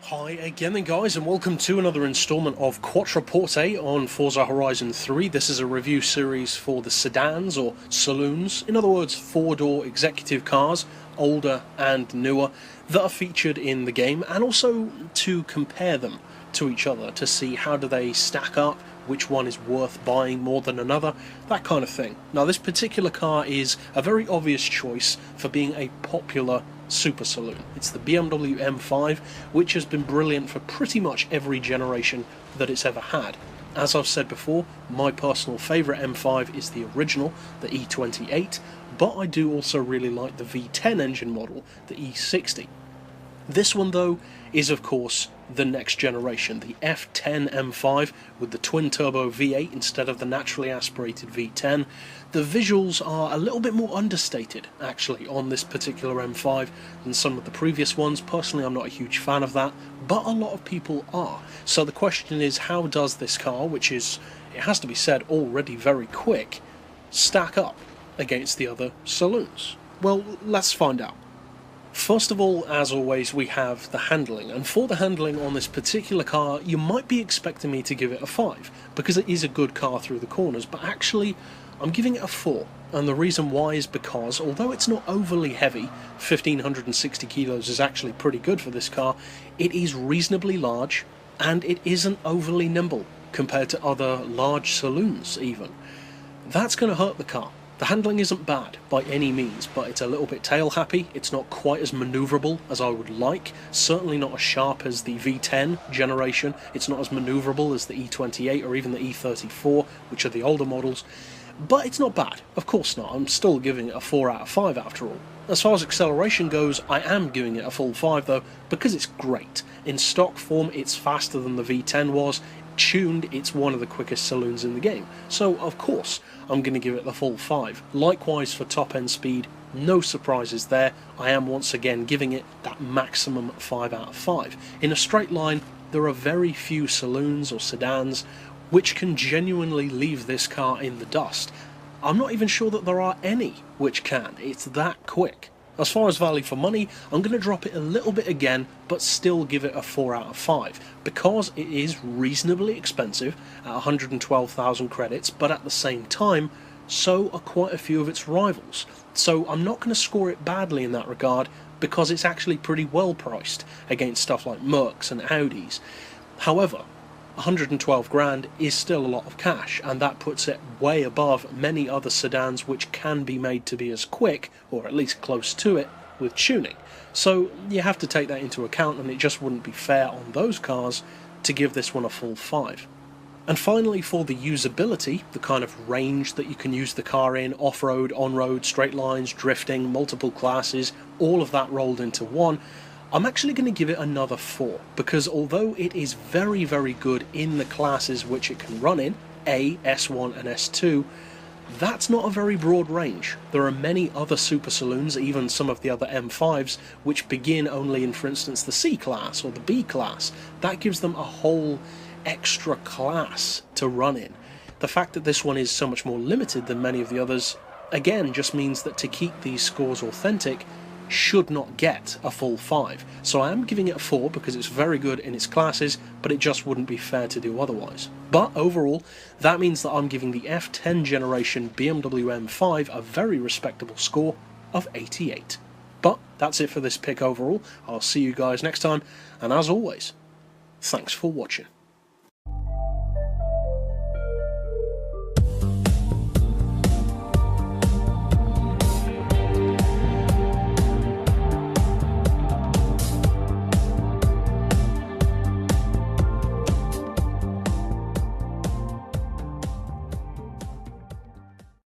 Hi again then guys, and welcome to another installment of Quattroporte on Forza Horizon 3. This is a review series for the sedans or saloons, in other words four-door executive cars, older and newer, that are featured in the game, and also to compare them to each other to see how do they stack up, which one is worth buying more than another, that kind of thing. Now this particular car is a very obvious choice for being a popular super saloon. It's the BMW M5, which has been brilliant for pretty much every generation that it's ever had. As I've said before, my personal favourite M5 is the original, the E28, but I do also really like the V10 engine model, the E60. This one though is of course the next generation, the F10 M5 with the twin-turbo V8 instead of the naturally aspirated V10. The visuals are a little bit more understated actually on this particular M5 than some of the previous ones. Personally, I'm not a huge fan of that, but a lot of people are. So the question is, how does this car, which is, it has to be said, already very quick, stack up against the other saloons? Well, let's find out. First of all, as always, we have the handling, and for the handling on this particular car you might be expecting me to give it a 5 because it is a good car through the corners, but actually I'm giving it a 4, and the reason why is because although it's not overly heavy, 1560 kilos is actually pretty good for this car, it is reasonably large and it isn't overly nimble compared to other large saloons even. That's going to hurt the car. The handling isn't bad by any means, but it's a little bit tail happy. It's not quite as manoeuvrable as I would like, certainly not as sharp as the V10 generation. It's not as manoeuvrable as the E28 or even the E34, which are the older models, but it's not bad, of course not. I'm still giving it a 4 out of 5 after all. As far as acceleration goes, I am giving it a full 5 though, because it's great. In stock form it's faster than the V10 was. Tuned, it's one of the quickest saloons in the game, so of course I'm going to give it the full 5. Likewise for top end speed, no surprises there. I am once again giving it that maximum 5 out of 5. In a straight line, there are very few saloons or sedans which can genuinely leave this car in the dust. I'm not even sure that there are any which can. It's that quick. As far as value for money, I'm going to drop it a little bit again, but still give it a 4 out of 5, because it is reasonably expensive at 112,000 credits, but at the same time, so are quite a few of its rivals. So I'm not going to score it badly in that regard, because it's actually pretty well priced against stuff like Mercs and Audis. However, 112 grand is still a lot of cash, and that puts it way above many other sedans which can be made to be as quick, or at least close to it, with tuning. So you have to take that into account, and it just wouldn't be fair on those cars to give this one a full 5. And finally, for the usability, the kind of range that you can use the car in, off-road, on-road, straight lines, drifting, multiple classes, all of that rolled into one, I'm actually going to give it another 4, because although it is very, very good in the classes which it can run in, A, S1 and S2, that's not a very broad range. There are many other super saloons, even some of the other M5s, which begin only in, for instance, the C class or the B class. That gives them a whole extra class to run in. The fact that this one is so much more limited than many of the others, again, just means that to keep these scores authentic, should not get a full 5. So I am giving it a 4 because it's very good in its classes, but it just wouldn't be fair to do otherwise. But overall, that means that I'm giving the F10 generation BMW M5 a very respectable score of 88. But that's it for this pick overall. I'll see you guys next time, and as always, thanks for watching.